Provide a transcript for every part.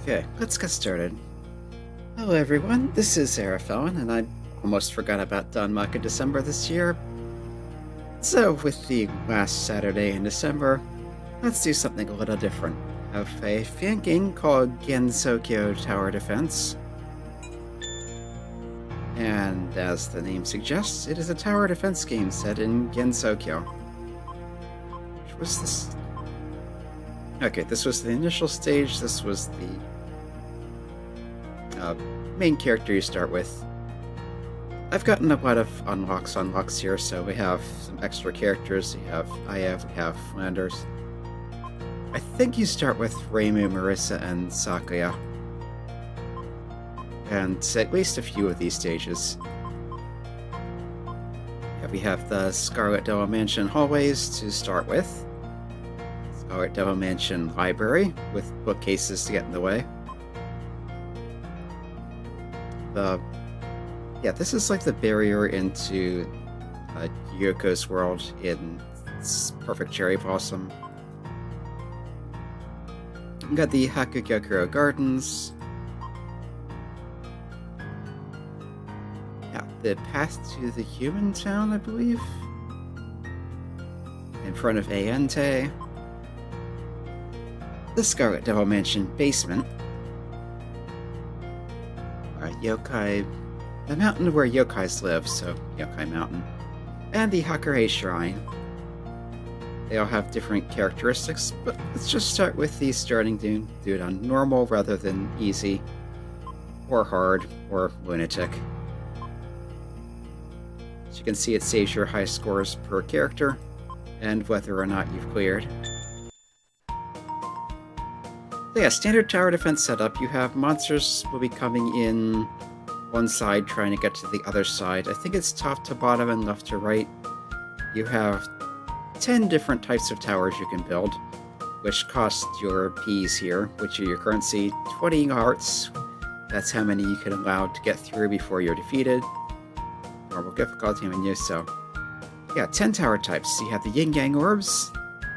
Okay, let's get started. Hello everyone, this is Arafon, and I almost forgot about Danmaku December this year. So with the last Saturday in December, let's do something a little different. I have a fan game called Gensokyo Tower Defense. And as the name suggests, it is a tower defense game set in Gensokyo. Which was this? Okay, this was the initial stage, this was the main character you start with. I've gotten a lot of unlocks here, so we have some extra characters. We have Aya, we have Flandre. I think you start with Reimu, Marisa, and Sakuya. And at least a few of these stages. Yeah, we have the Scarlet Devil Mansion hallways to start with. Scarlet Devil Mansion library with bookcases to get in the way. Yeah, this is like the barrier into Yoko's world in Perfect Cherry Blossom. We got the Hakugakuro Gardens. Yeah, the path to the human town, I believe. In front of Ayente. The Scarlet Devil Mansion basement. Yokai, the mountain where yokais live, so Yokai Mountain, and the Hakure Shrine. They all have different characteristics, but let's just start with the starting do it on normal rather than easy, or hard, or lunatic. As you can see, it saves your high scores per character, and whether or not you've cleared. So yeah, standard tower defense setup. You have monsters will be coming in one side trying to get to the other side. I think it's top to bottom and left to right. You have 10 different types of towers you can build, which cost your Ps here, which are your currency, 20 hearts. That's how many you can allow to get through before you're defeated. Normal difficulty menu, so yeah, 10 tower types. You have the yin-yang orbs,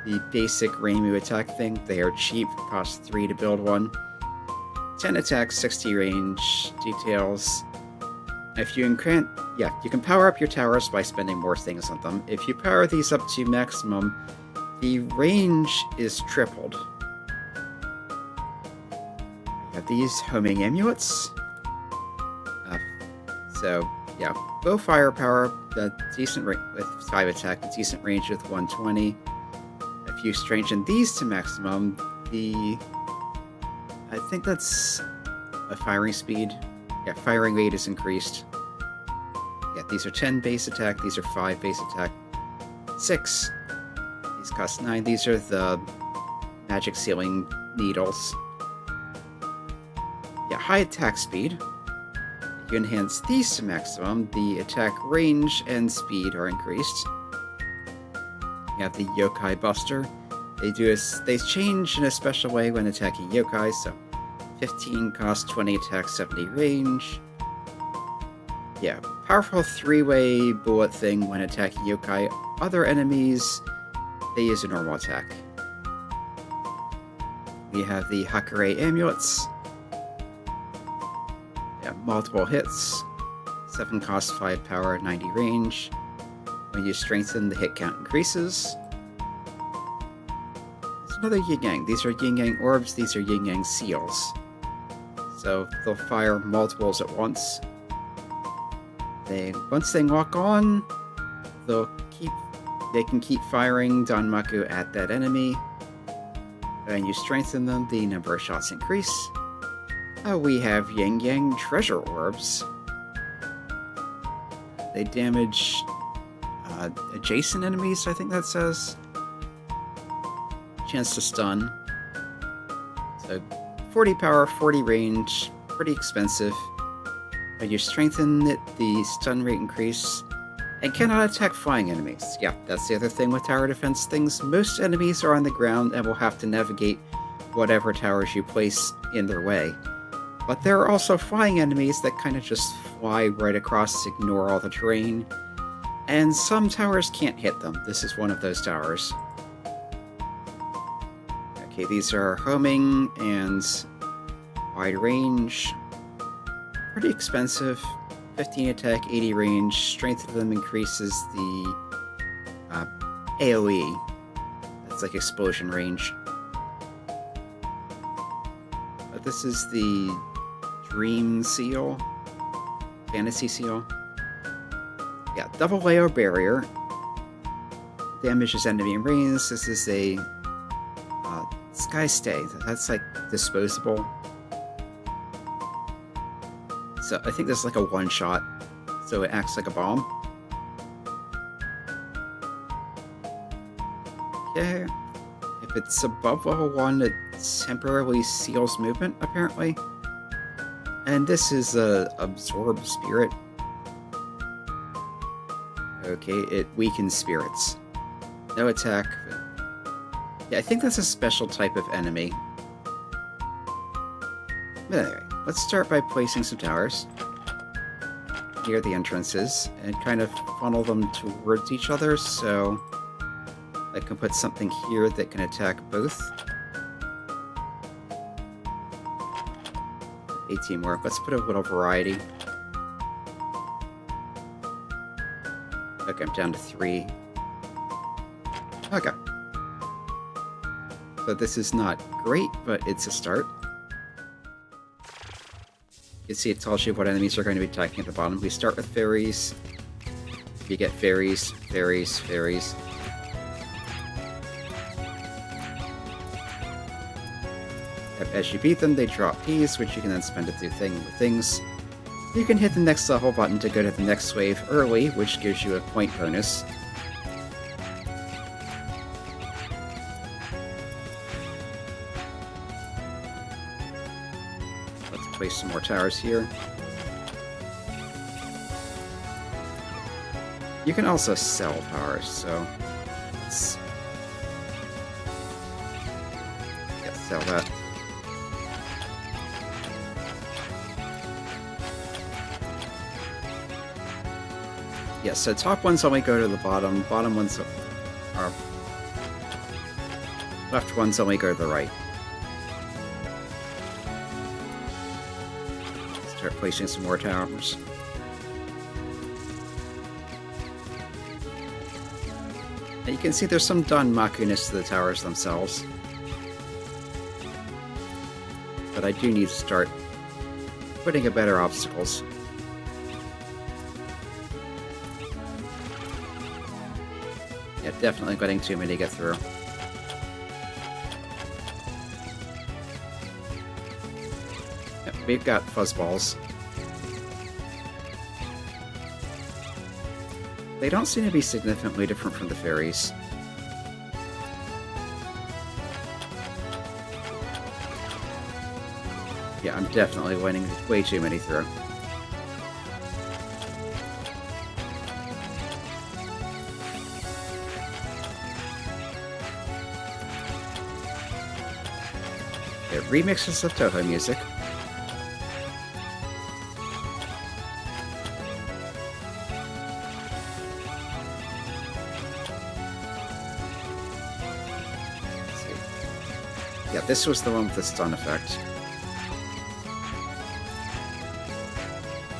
the basic Reimu attack thing. They are cheap, cost 3 to build one. 10 attack, 60 range, details. If you can, you can power up your towers by spending more things on them. If you power these up to maximum, the range is tripled. You have these homing amulets. So yeah, low firepower, decent with 5 attack, a decent range with 120. If you strengthen these to maximum, I think that's a firing speed. Yeah, firing rate is increased. Yeah, these are 10 base attack, these are 5 base attack. 6. These cost 9. These are the magic sealing needles. Yeah, high attack speed. If you enhance these to maximum, the attack range and speed are increased. You have the Yokai Buster. They change in a special way when attacking yokai, so 15 cost, 20 attack, 70 range. Yeah, powerful 3-way bullet thing when attacking yokai. Other enemies, they use a normal attack. We have the Hakure amulets. Yeah, multiple hits. 7 cost, 5 power, 90 range. When you strengthen, the hit count increases. There's another yin-yang. These are yin-yang orbs, these are yin-yang seals. So they'll fire multiples at once. Once they lock on, they can keep firing Danmaku at that enemy. And you strengthen them, the number of shots increase. We have yin-yang treasure orbs. They damage adjacent enemies, I think that says. Chance to stun. So 40 power, 40 range, pretty expensive. When you strengthen it, the stun rate increase, and cannot attack flying enemies. Yeah, that's the other thing with tower defense things. Most enemies are on the ground and will have to navigate whatever towers you place in their way. But there are also flying enemies that kind of just fly right across, ignore all the terrain, and some towers can't hit them. This is one of those towers. Okay, these are homing and wide range. Pretty expensive. 15 attack, 80 range. Strength of them increases the AoE. That's like explosion range. But this is the Dream Seal. Fantasy Seal. Yeah, double layer barrier. Damages enemy in range. This is a Sky Stay. That's like disposable. So I think this is like a one-shot. So it acts like a bomb. Okay. If it's above level 1, it temporarily seals movement, apparently. And this is a Absorb Spirit. Okay, it weakens spirits. No attack. Yeah, I think that's a special type of enemy. But anyway, let's start by placing some towers near the entrances and kind of funnel them towards each other, so I can put something here that can attack both. 18 more. Let's put a little variety. Okay, I'm down to 3. Okay. So this is not great, but it's a start. You can see it tells you what enemies are going to be attacking at the bottom. We start with fairies. You get fairies, fairies, fairies. As you beat them, they drop keys, which you can then spend to do things. You can hit the next level button to go to the next wave early, which gives you a point bonus. Let's place some more towers here. You can also sell powers, so let's sell that. Yeah, so top ones only go to the bottom, bottom ones are... left ones only go to the right. Start placing some more towers. And you can see there's some Danmaku-ness to the towers themselves. But I do need to start putting in better obstacles. Yeah, definitely getting too many to get through. Yep, we've got fuzzballs. They don't seem to be significantly different from the fairies. Yeah, I'm definitely winning way too many through. Remixes of Touhou music. Let's see. Yeah, this was the one with the stun effect.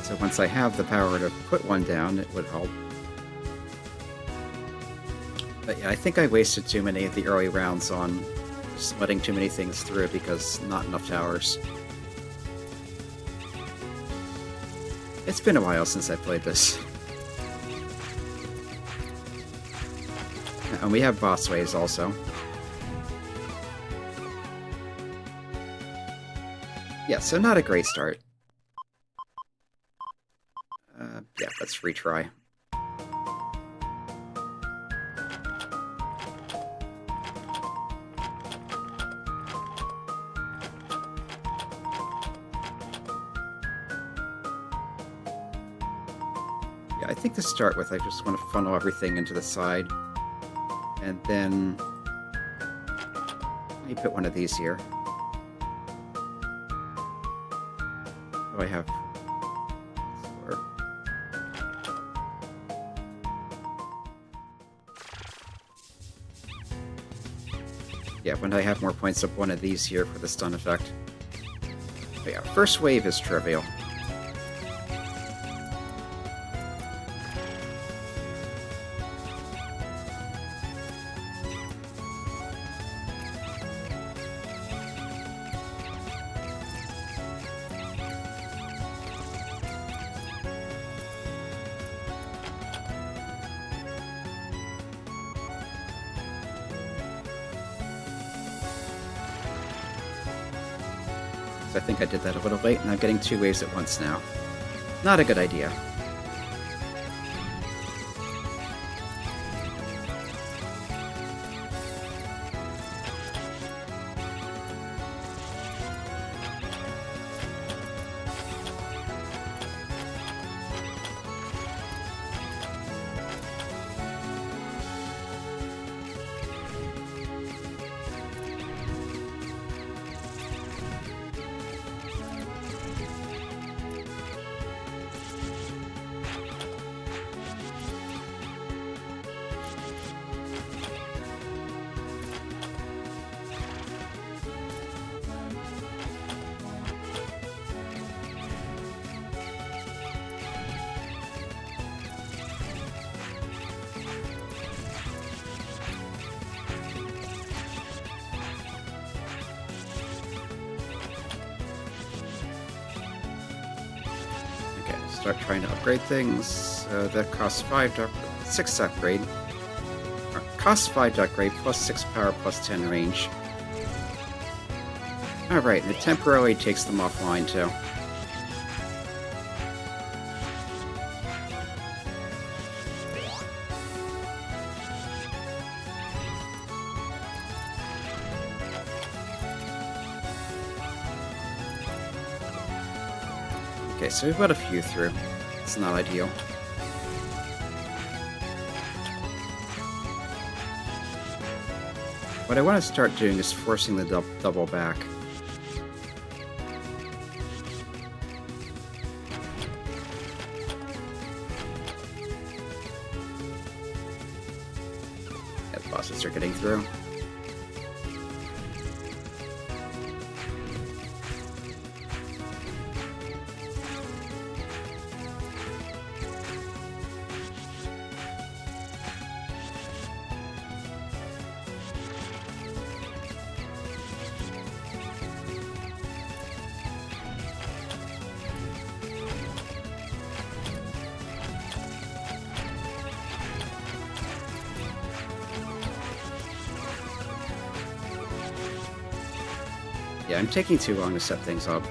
So once I have the power to put one down, it would help. But yeah, I think I wasted too many of the early rounds on just letting too many things through because not enough towers. It's been a while since I played this. And we have boss waves also. Yeah, so not a great start. Yeah, let's retry. I think to start with, I just want to funnel everything into the side. And then... let me put one of these here. Oh, I have... four. Yeah, when I have more points, up one of these here for the stun effect. But yeah, first wave is trivial. I think I did that a little late, and I'm getting 2 waves at once now. Not a good idea. Start trying to upgrade things. That costs 6 to upgrade. Or costs 5 to upgrade, plus 6 power, plus 10 range. Alright, and it temporarily takes them offline too. Okay, so we've got a few through. It's not ideal. What I want to start doing is forcing the double back. Yeah, the bosses are getting through. Yeah, I'm taking too long to set things up.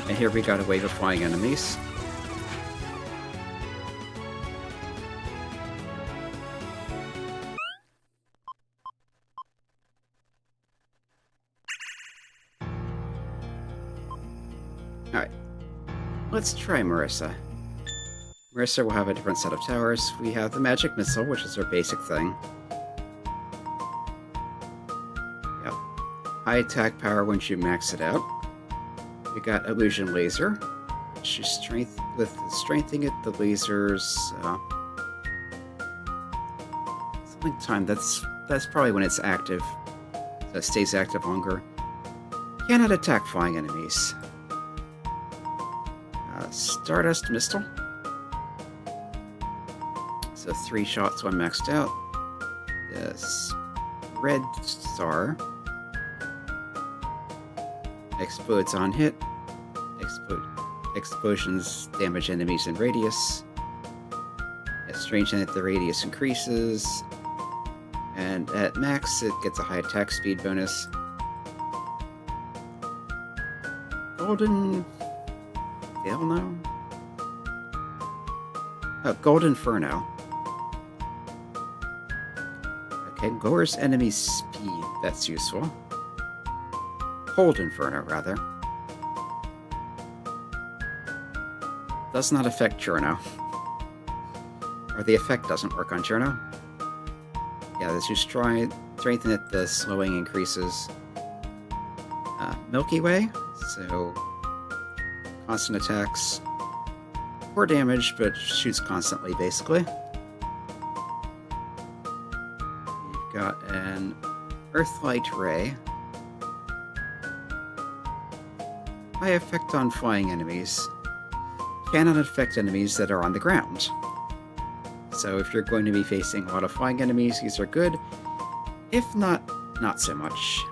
And here we got a wave of flying enemies. Alright, let's try Marisa. Marisa will have a different set of towers. We have the magic missile, which is our basic thing. Yep. High attack power once you max it out. We got illusion laser, which is strengthening it. The lasers. Something time. That's probably when it's active. So it stays active longer. Cannot attack flying enemies. Stardust missile. So 3 shots when maxed out. This red star explodes on hit. Explosions damage enemies in radius. At strange and the radius increases. And at max, it gets a high attack speed bonus. Golden Veil now? Oh, Gold Inferno. Okay, lowers enemy speed. That's useful. Hold Inferno, rather. Does not affect Journo. Or the effect doesn't work on Journo. Yeah, as you strengthen it, the slowing increases. Milky Way, so constant attacks. Poor damage, but shoots constantly, basically. Earthlight Ray. High effect on flying enemies. Cannot affect enemies that are on the ground. So if you're going to be facing a lot of flying enemies, these are good. If not, not so much.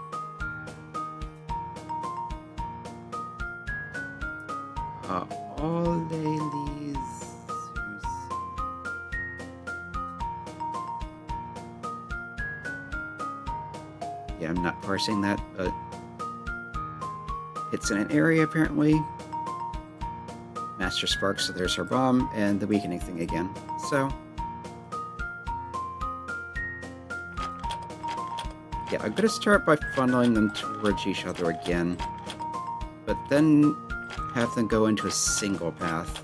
Yeah, I'm not parsing that, but it's in an area apparently. Master Spark, so there's her bomb, and the weakening thing again. So yeah, I'm gonna start by funneling them towards each other again, but then have them go into a single path.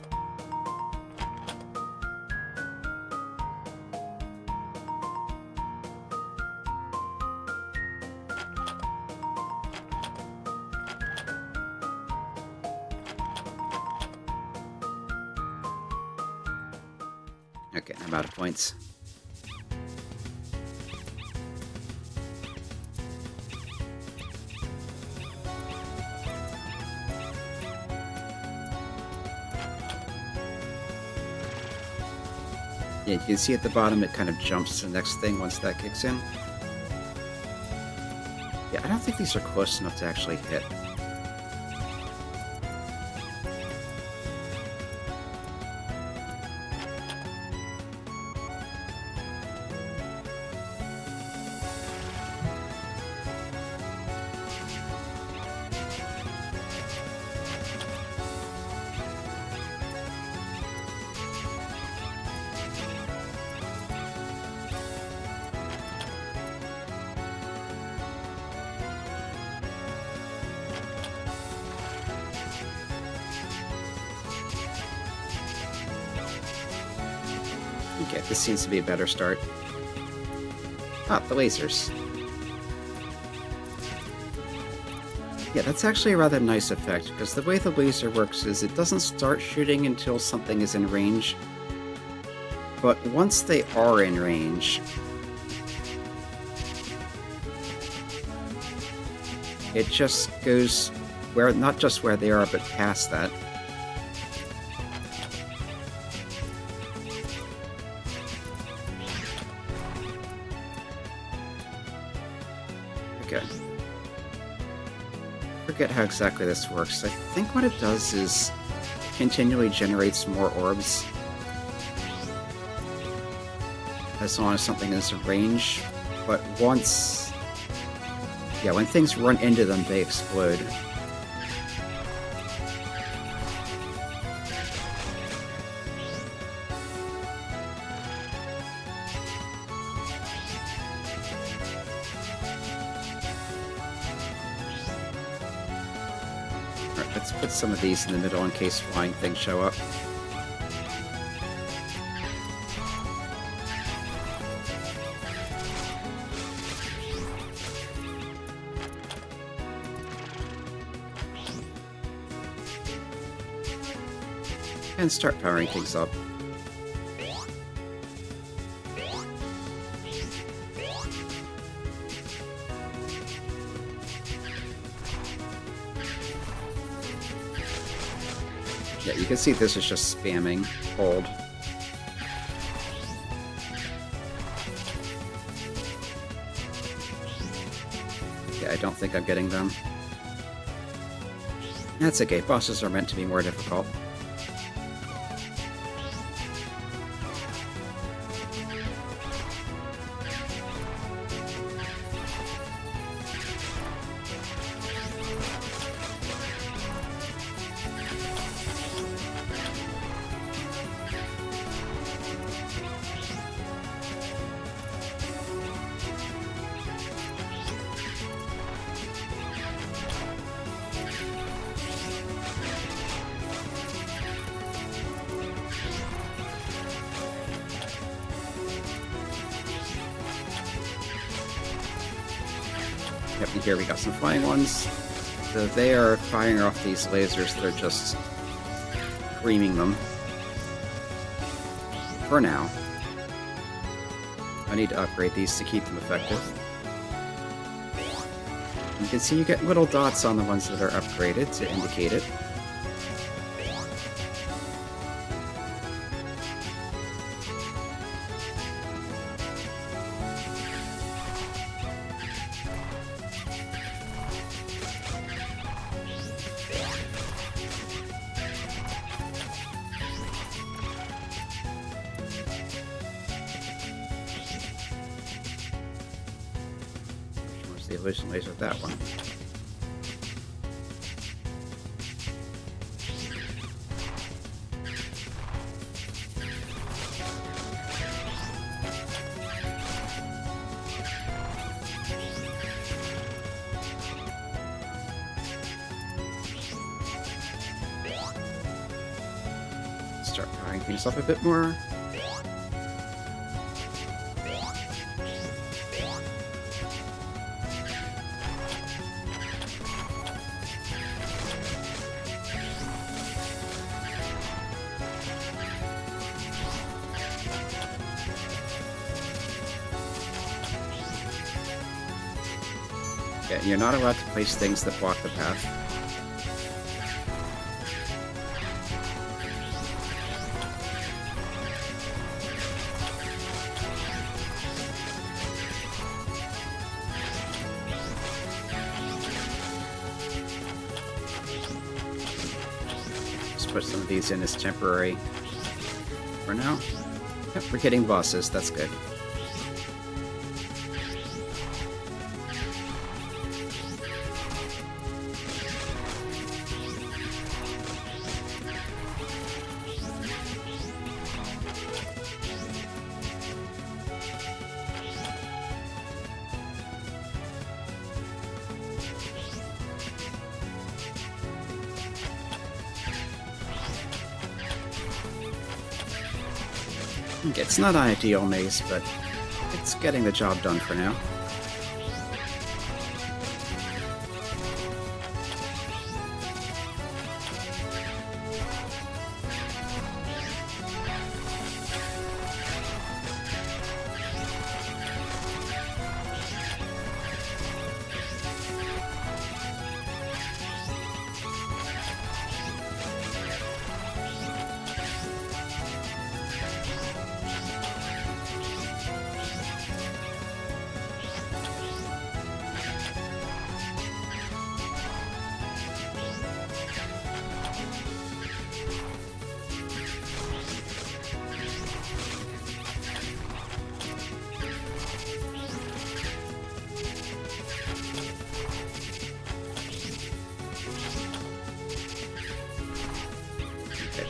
Okay, I'm out of points. Yeah, you can see at the bottom it kind of jumps to the next thing once that kicks in. Yeah, I don't think these are close enough to actually hit. Okay, this seems to be a better start. Ah, the lasers. Yeah, that's actually a rather nice effect, because the way the laser works is it doesn't start shooting until something is in range. But once they are in range, it just goes where, not just where they are, but past that. Okay. Forget how exactly this works. I think what it does is continually generates more orbs as long as something is in range, but once... yeah, when things run into them, they explode. Alright, let's put some of these in the middle in case flying things show up. And start powering things up. Yeah, you can see this is just spamming hold. Yeah, I don't think I'm getting them. That's okay, bosses are meant to be more difficult. Yep, and here we got some flying ones. So they are firing off these lasers that are just creaming them. For now. I need to upgrade these to keep them effective. You can see you get little dots on the ones that are upgraded to indicate it. The illusion laser with that one. Start powering things up a bit more. Yeah, you're not allowed to place things that block the path. Just put some of these in as temporary for now. Yep, we're hitting bosses, that's good. It's not an ideal maze, but it's getting the job done for now.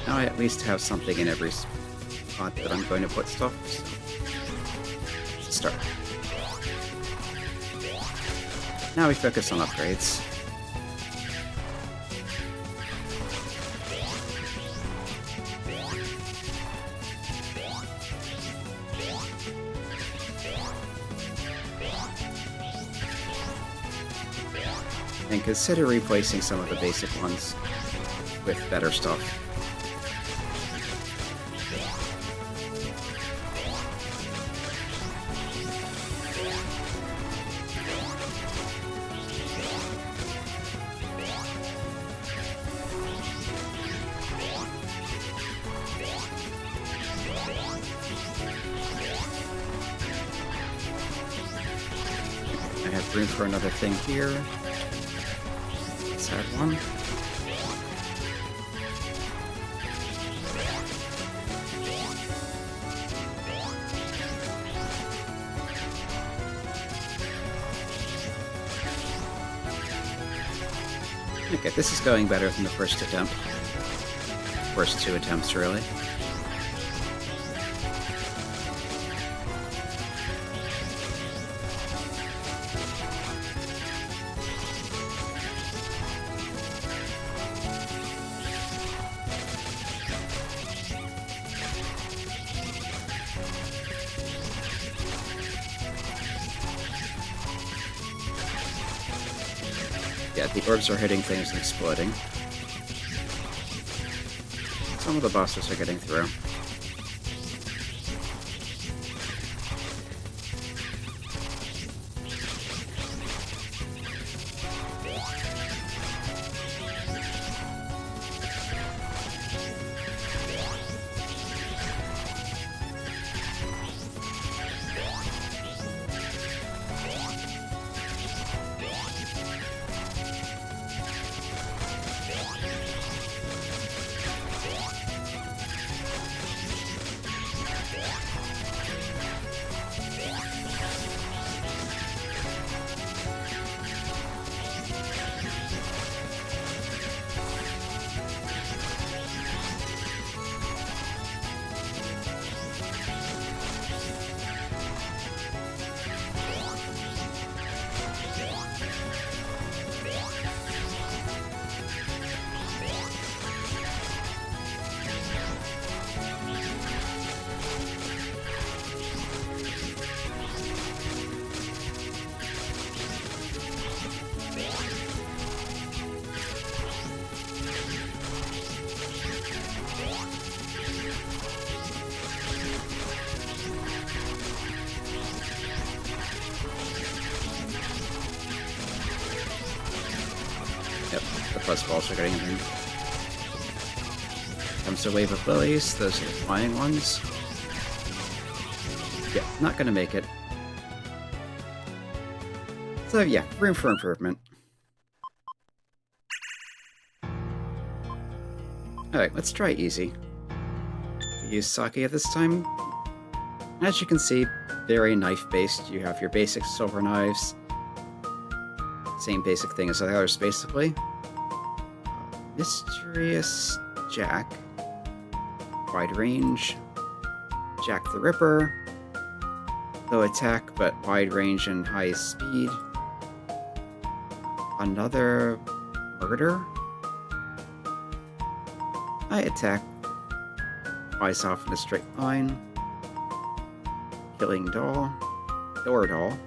Now I at least have something in every spot that I'm going to put stuff, so let's start. Now we focus on upgrades. And consider replacing some of the basic ones with better stuff. I have room for another thing here. Let's add one. Okay, this is going better than the first attempt. First two attempts, really. Yeah, the orbs are hitting things and exploding. Some of the bosses are getting through. those balls are getting in. Comes a wave of lilies. Those are the flying ones. Yeah, not gonna make it. So yeah, room for improvement. Alright, let's try easy. Use Sakuya this time. As you can see, very knife-based. You have your basic silver knives. Same basic thing as the others, basically. Mysterious Jack. Wide range. Jack the Ripper. Low attack, but wide range and high speed. Another murder. High attack. Flies off in a straight line. Killing doll. Door doll.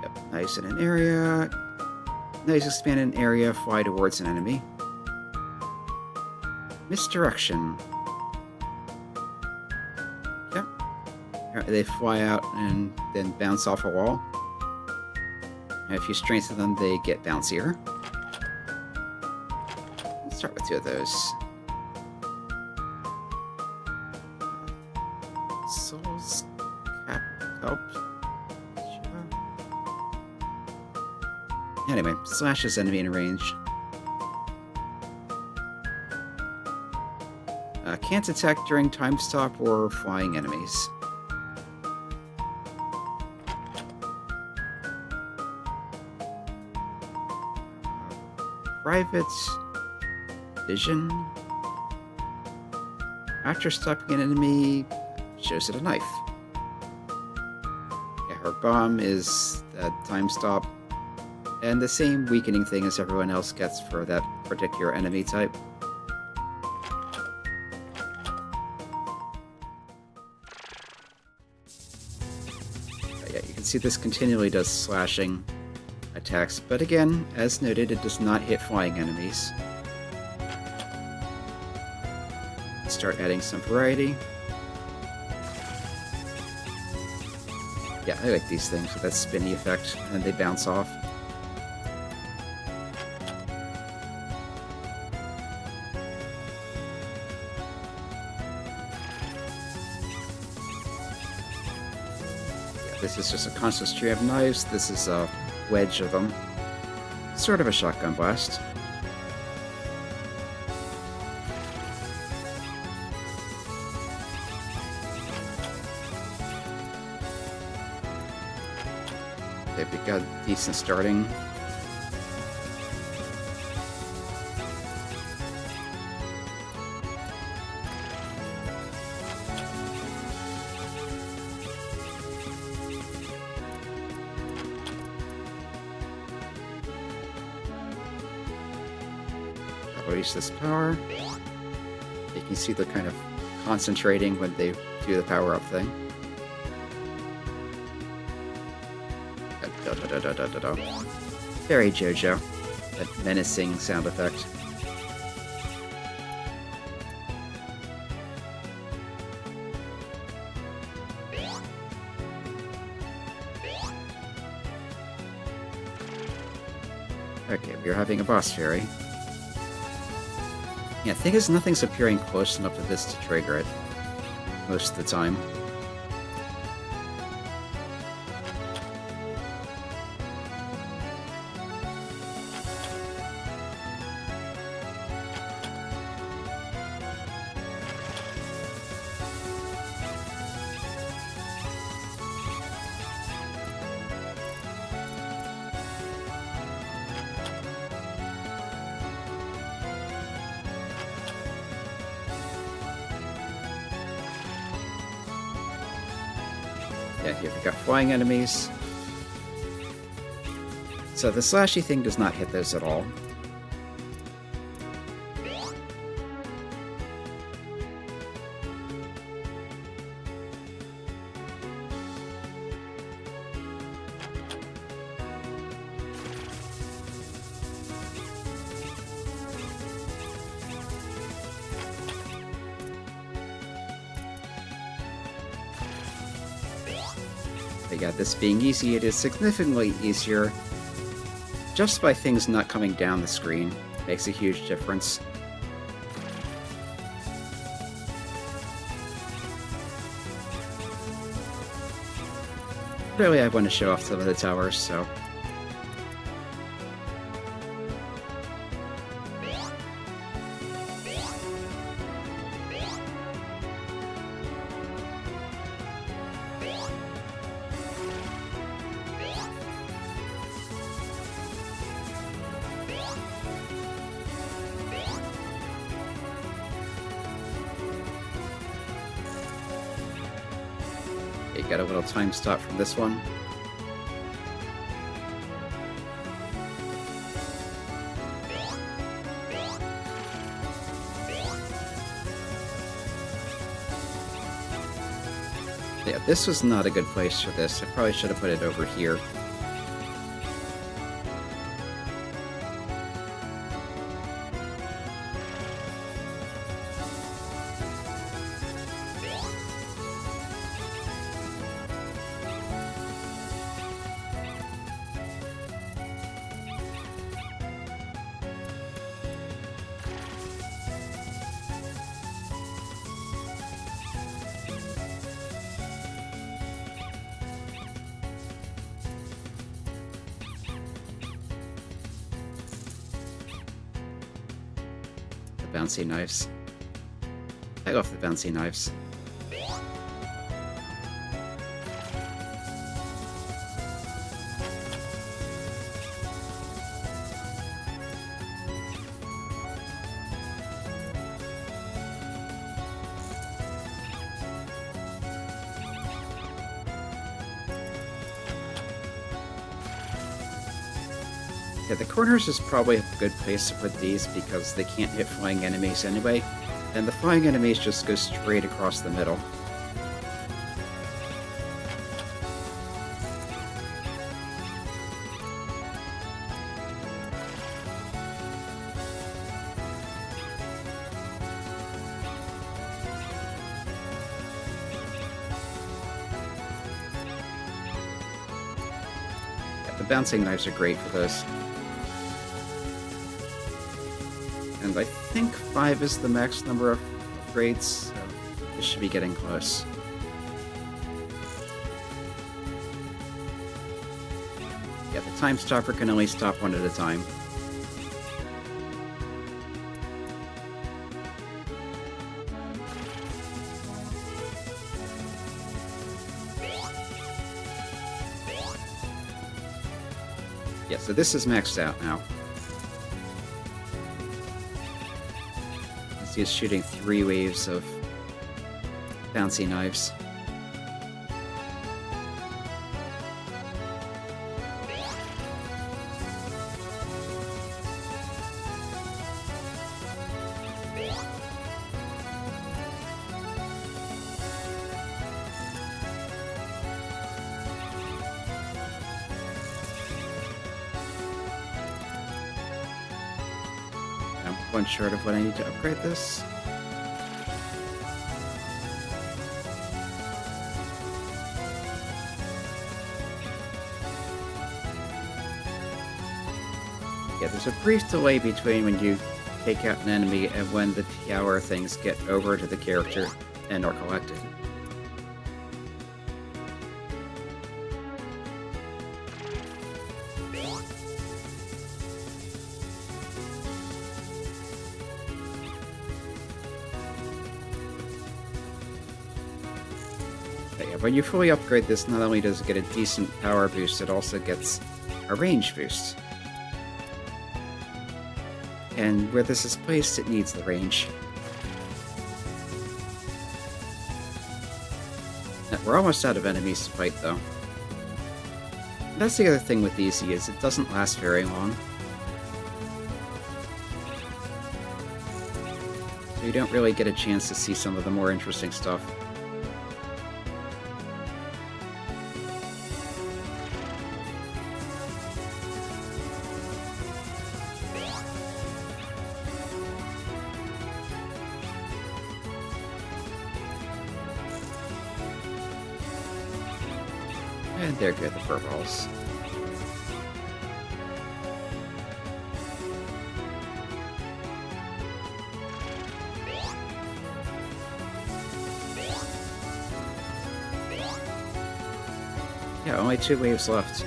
Yep, nice in an area. Nice expand an area, fly towards an enemy. Misdirection. Yep. They fly out and then bounce off a wall. And if you strengthen them, they get bouncier. Let's start with 2 of those. Souls Cap Help. Anyway, slashes enemy in range. Can't attack during time stop or flying enemies. Private Vision. After stopping an enemy, shows it a knife. Yeah, her bomb is a time stop, and the same weakening thing as everyone else gets for that particular enemy type. Yeah, you can see this continually does slashing attacks, but again, as noted, it does not hit flying enemies. Start adding some variety. Yeah, I like these things with that spinny effect, and they bounce off. Yeah, this is just a constant stream of knives. This is a wedge of them. Sort of a shotgun blast. Okay, we got decent starting. Release this power. You can see the kind of concentrating when they do the power-up thing. Very JoJo. That menacing sound effect. Okay, we're having a boss fairy. Yeah, the thing is, nothing's appearing close enough to this to trigger it. Most of the time. Yeah, here we got flying enemies. So the slashy thing does not hit those at all. But yeah, this being easy, it is significantly easier just by things not coming down the screen makes a huge difference. Really, I want to show off some of the towers, so... You got a little time stop from this one. Yeah, this was not a good place for this. I probably should have put it over here. Bouncy knives. I love the bouncy knives. Yeah, the corners is probably a good place to put these because they can't hit flying enemies anyway, and the flying enemies just go straight across the middle. Yeah, the bouncing knives are great for those. And I think 5 is the max number of upgrades, so this should be getting close. Yeah, the time stopper can only stop one at a time. Yeah, so this is maxed out now. Is shooting 3 waves of bouncy knives. One short of what I need to upgrade this. Yeah, there's a brief delay between when you take out an enemy and when the tower things get over to the character and are collected. When you fully upgrade this, not only does it get a decent power boost, it also gets a range boost. And where this is placed, it needs the range. We're almost out of enemies to fight, though. That's the other thing with Easy, is it doesn't last very long. So you don't really get a chance to see some of the more interesting stuff. And they're good, the furballs. Yeah, only 2 waves left.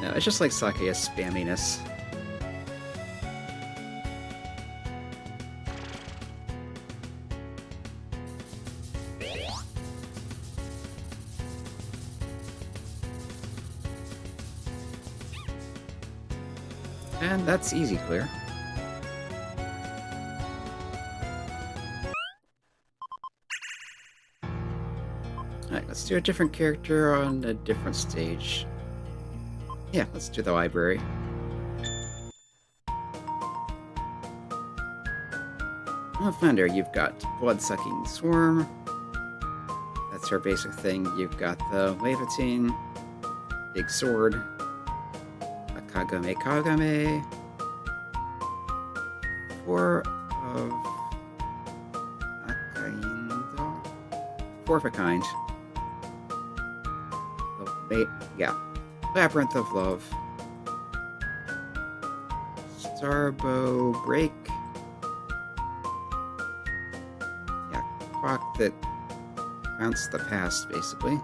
No, it's just like Sakuya's spamminess. And that's easy clear. Alright, let's do a different character on a different stage. Yeah, let's do the library. On Flandre, you've got Blood-Sucking Swarm. That's her basic thing. You've got the Levitine, Big Sword, a Kagame Kagame, 4 of Akaindo, 4 of a kind. Yeah. Labyrinth of Love, Starbow Break, yeah, clock that counts the past, basically.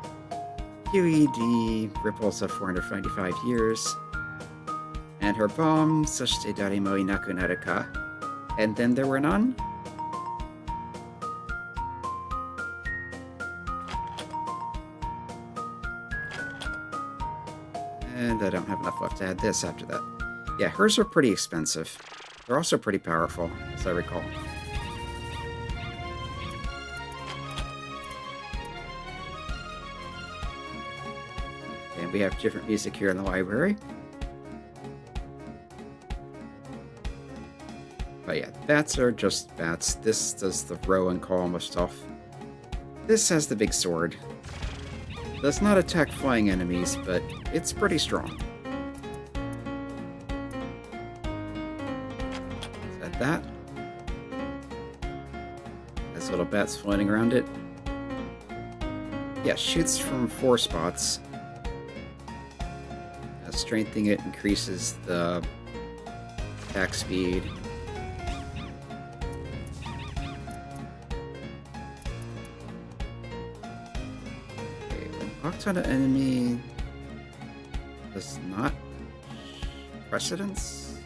QED, ripples of 495 years, and her bomb, Soshite Darimo Inaku Naruka, and then there were none? And I don't have enough left to add this after that. Yeah, hers are pretty expensive. They're also pretty powerful, as I recall. And we have different music here in the library. But yeah, bats are just bats. This does the row and column of stuff. This has the big sword. Does not attack flying enemies, but it's pretty strong. Is that that? Has little bats floating around it. Yeah, shoots from 4 spots. Strengthening it increases the attack speed. Locked on an enemy does not precedence.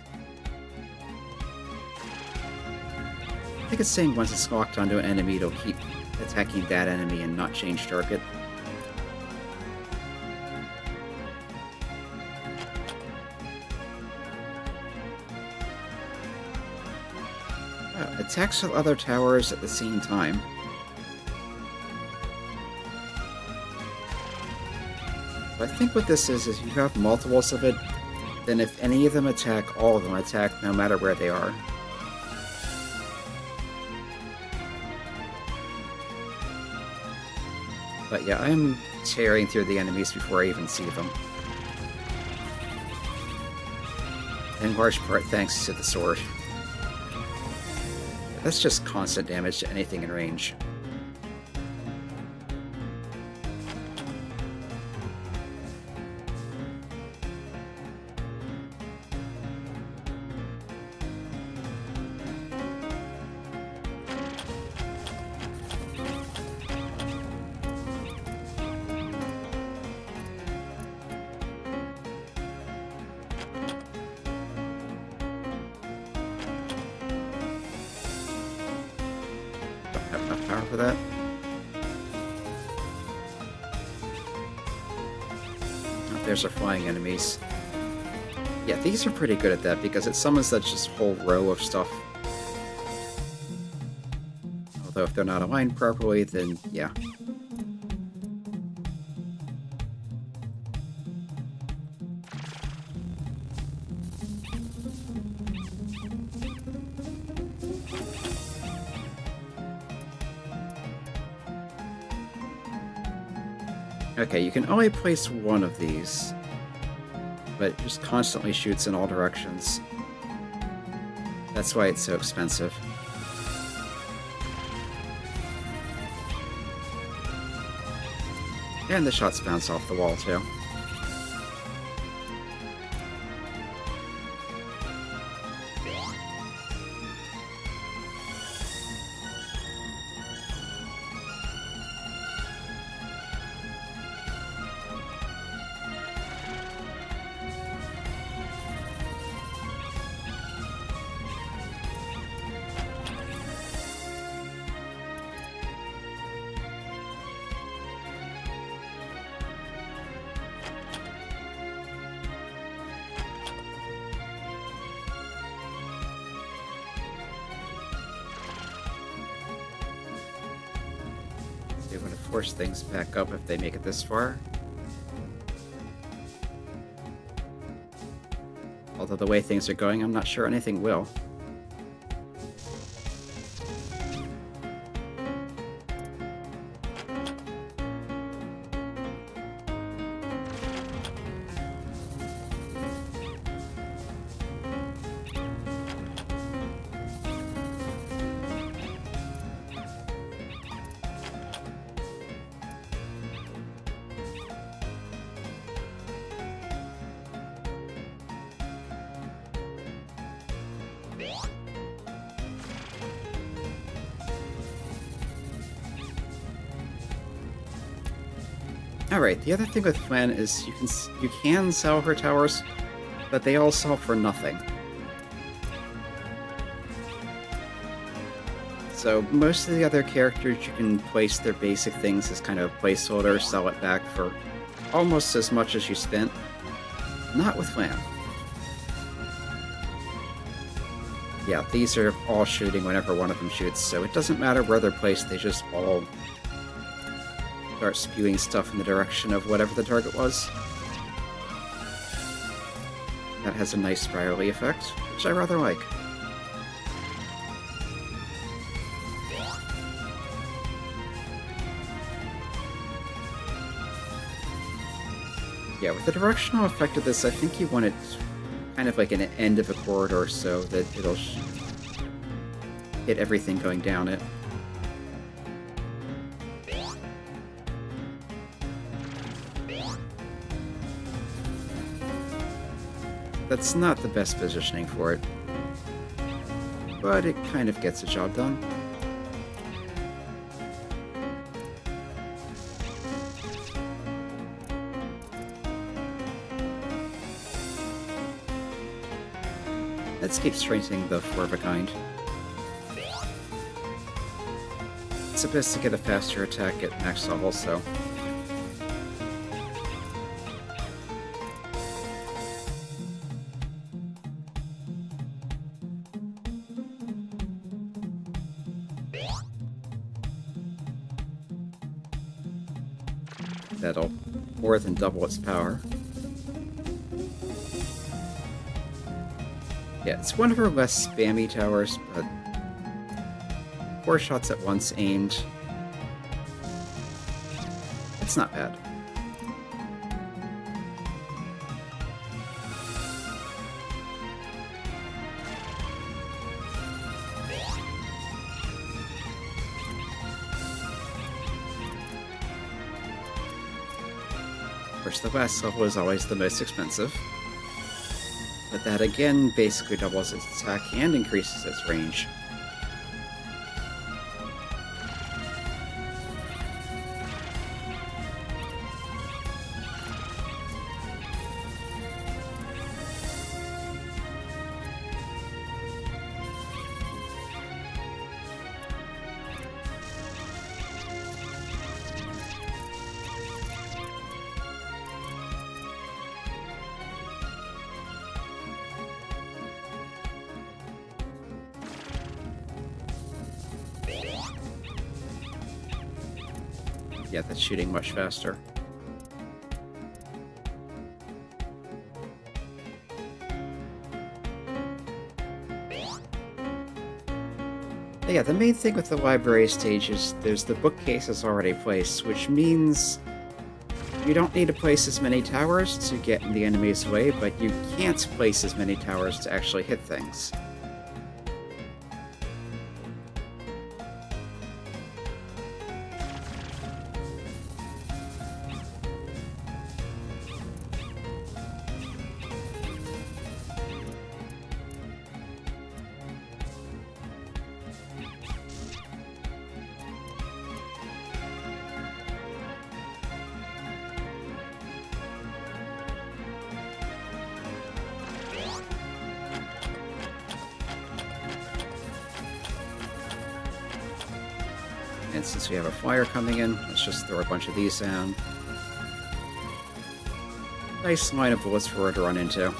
I think it's saying once it's locked onto an enemy, it'll keep attacking that enemy and not change target. Attacks with other towers at the same time. So I think what this is you have multiples of it, then if any of them attack, all of them attack no matter where they are. But yeah, I'm tearing through the enemies before I even see them. In large part thanks to the sword. That's just constant damage to anything in range. For that. Oh, there's our flying enemies. Yeah, these are pretty good at that because it summons that just whole row of stuff. Although if they're not aligned properly, then yeah. Okay, you can only place one of these, but it just constantly shoots in all directions. That's why it's so expensive. And the shots bounce off the wall, too. They want to force things back up if they make it this far. Although the way things are going, I'm not sure anything will. Alright, the other thing with Flan is you can sell her towers, but they all sell for nothing. So most of the other characters, you can place their basic things as kind of placeholder, sell it back for almost as much as you spent. Not with Flan. Yeah, these are all shooting whenever one of them shoots, so it doesn't matter where they're placed, they just all start spewing stuff in the direction of whatever the target was. That has a nice spirally effect, which I rather like. Yeah, with the directional effect of this, I think you want it kind of like an end of a corridor so that it'll hit everything going down it. That's not the best positioning for it, but it kind of gets the job done. Let's keep strengthening the four of a kind. It's supposed to get a faster attack at max level, so... that'll more than double its power. Yeah, it's one of her less spammy towers, but 4 shots at once aimed. It's not bad. Of course, the last level is always the most expensive. But that again basically doubles its attack and increases its range. Yeah, that's shooting much faster. But yeah, the main thing with the library stage is there's the bookcases already placed, which means You don't need to place as many towers to get in the enemy's way, but you can't place as many towers to actually hit things. And since we have a flyer coming in, let's just throw a bunch of these down. Nice line of bullets for her to run into.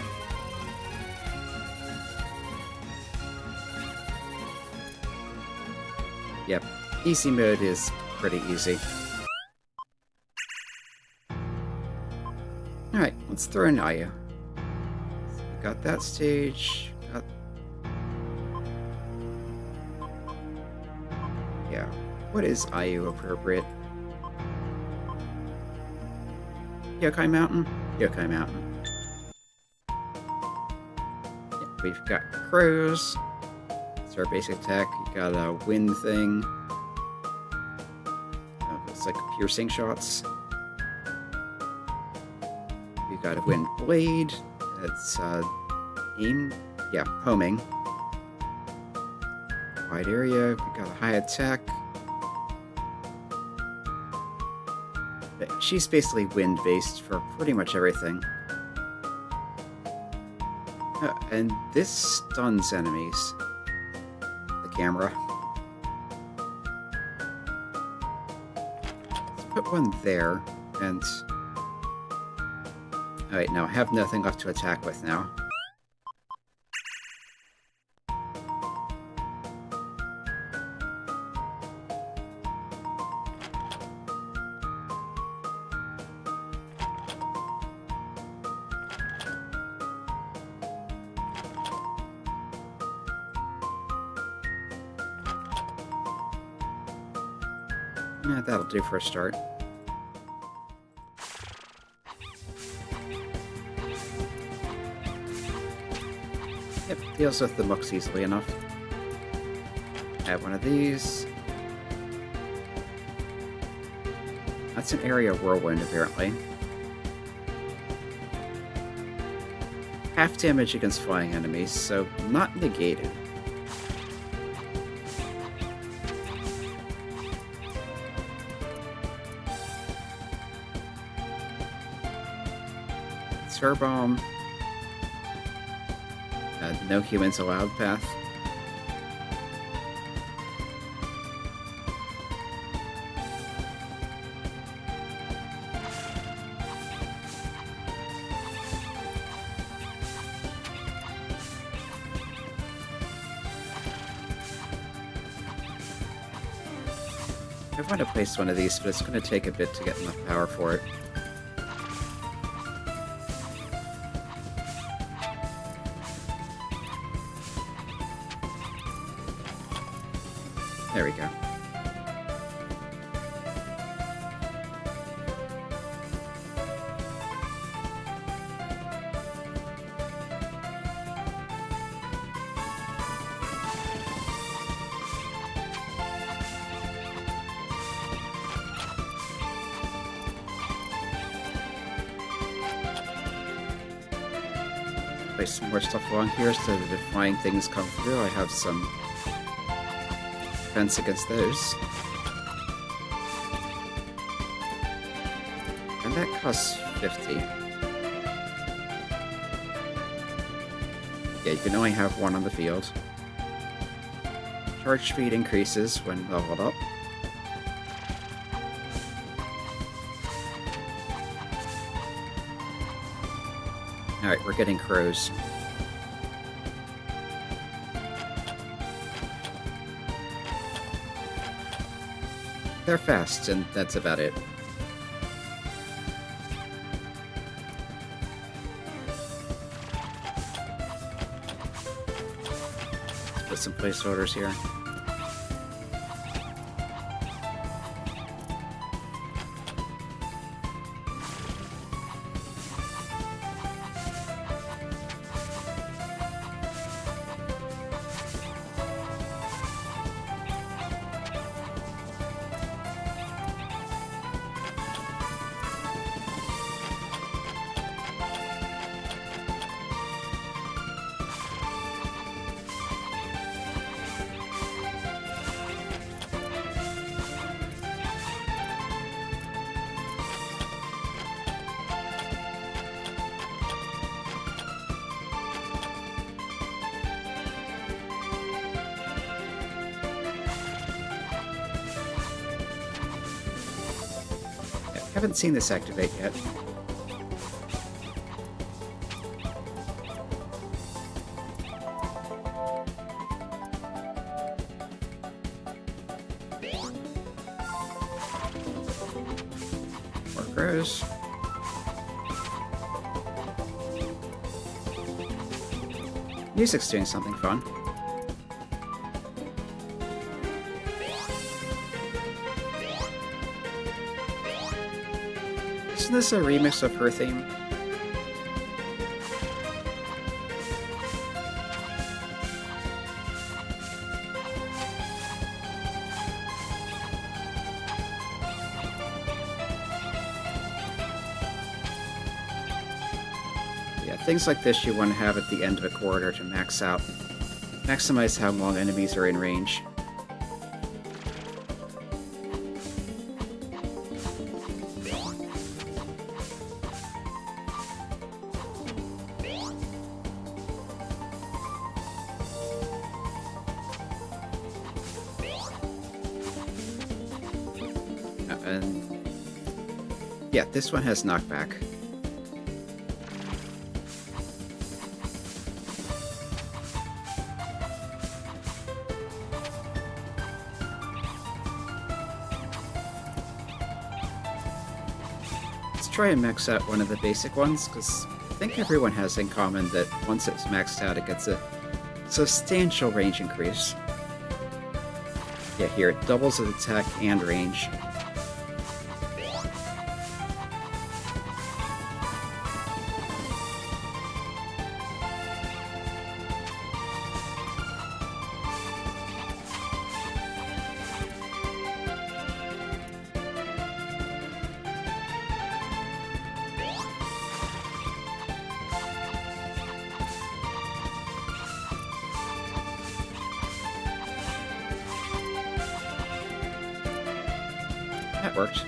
Yep, easy mode is pretty easy. Alright, let's throw in Aya. So we got that stage. Yeah. What is Aya appropriate? Yokai Mountain? Yokai Mountain. Yep, we've got crows. It's our basic attack. You got a wind thing. It's like piercing shots. You got a wind blade. That's aim. Yeah, homing. Wide area. We got a high attack. She's basically wind-based for pretty much everything. And this stuns enemies. The camera. Let's put one there, and... Alright, now I have nothing left to attack with now. Yeah, that'll do for a start. Yep, deals with the mooks easily enough. Add one of these. That's an area whirlwind, apparently. Half damage against flying enemies, so not negated. Sphere bomb. No humans allowed path. I want to place one of these, but it's going to take a bit to get enough power for it. There we go. Place some more stuff along here so that if flying things come through, I have some defense against those. And that costs 50. Yeah, you can only have one on the field. Charge speed increases when leveled up. Alright, we're getting crows. They're fast, and that's about it. Let's put some place orders here. Haven't seen this activate yet. More grows. Music's doing something fun. Isn't this a remix of her theme? Yeah, things like this you want to have at the end of a corridor to maximize how long enemies are in range. And yeah, this one has knockback. Let's try and max out one of the basic ones, because I think everyone has in common that once it's maxed out, it gets a substantial range increase. Yeah, here it doubles its attack and range. That worked.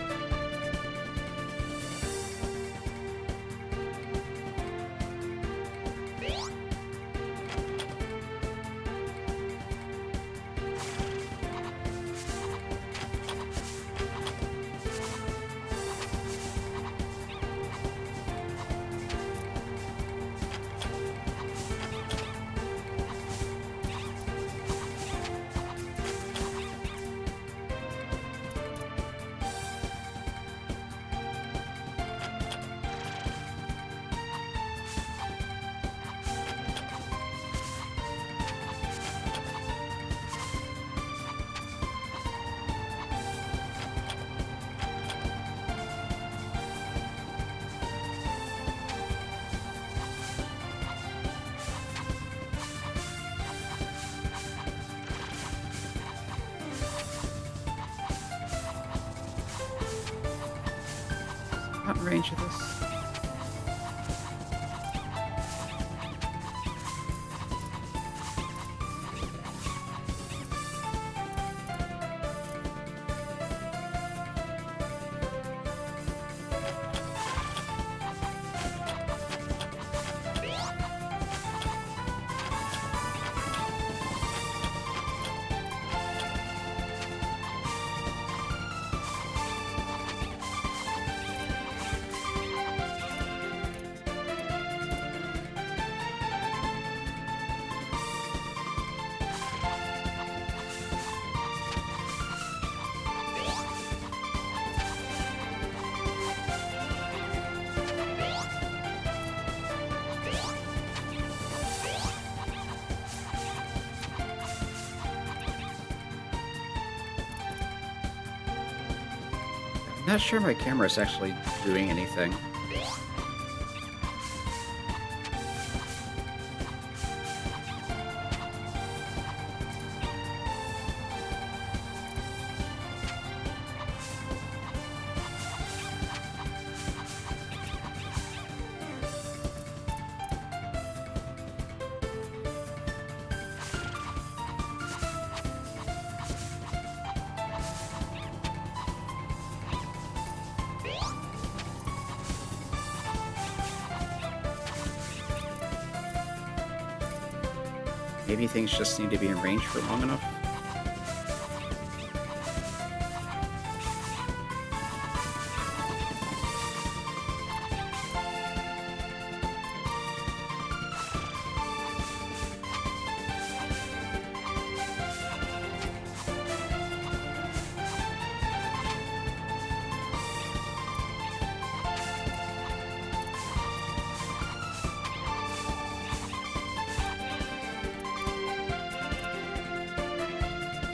Not in range of this. Not sure my camera's actually doing anything. Maybe things just need to be in range for long enough.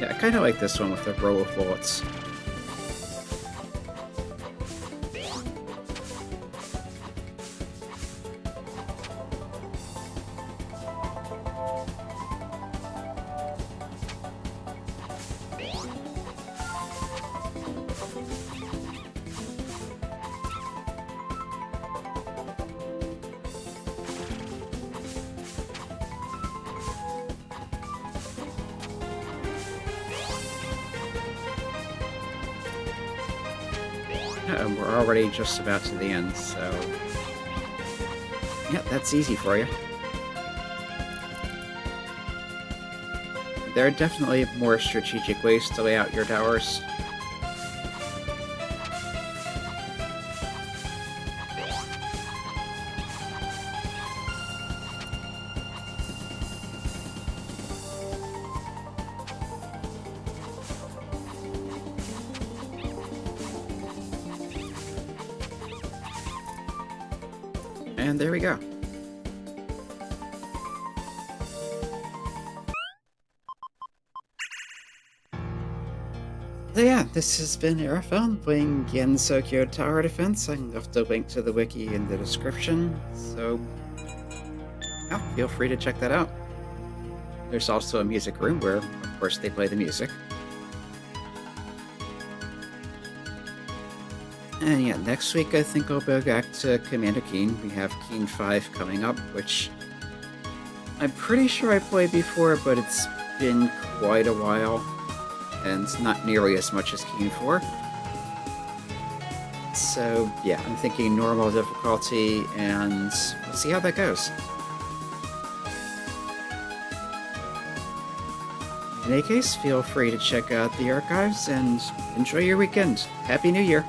Yeah, I kind of like this one with the row of bullets. And we're already just about to the end, so... yeah, that's easy for you. There are definitely more strategic ways to lay out your towers. And there we go. So yeah, this has been Aerophone playing Gensokyo Tower Defense. I left a link to the wiki in the description, so yeah, feel free to check that out. There's also a music room where, of course, they play the music. And yeah, next week I think I'll go back to Commander Keen. We have Keen 5 coming up, which I'm pretty sure I played before, but it's been quite a while, and not nearly as much as Keen 4. So yeah, I'm thinking normal difficulty, and we'll see how that goes. In any case, feel free to check out the archives, and enjoy your weekend. Happy New Year!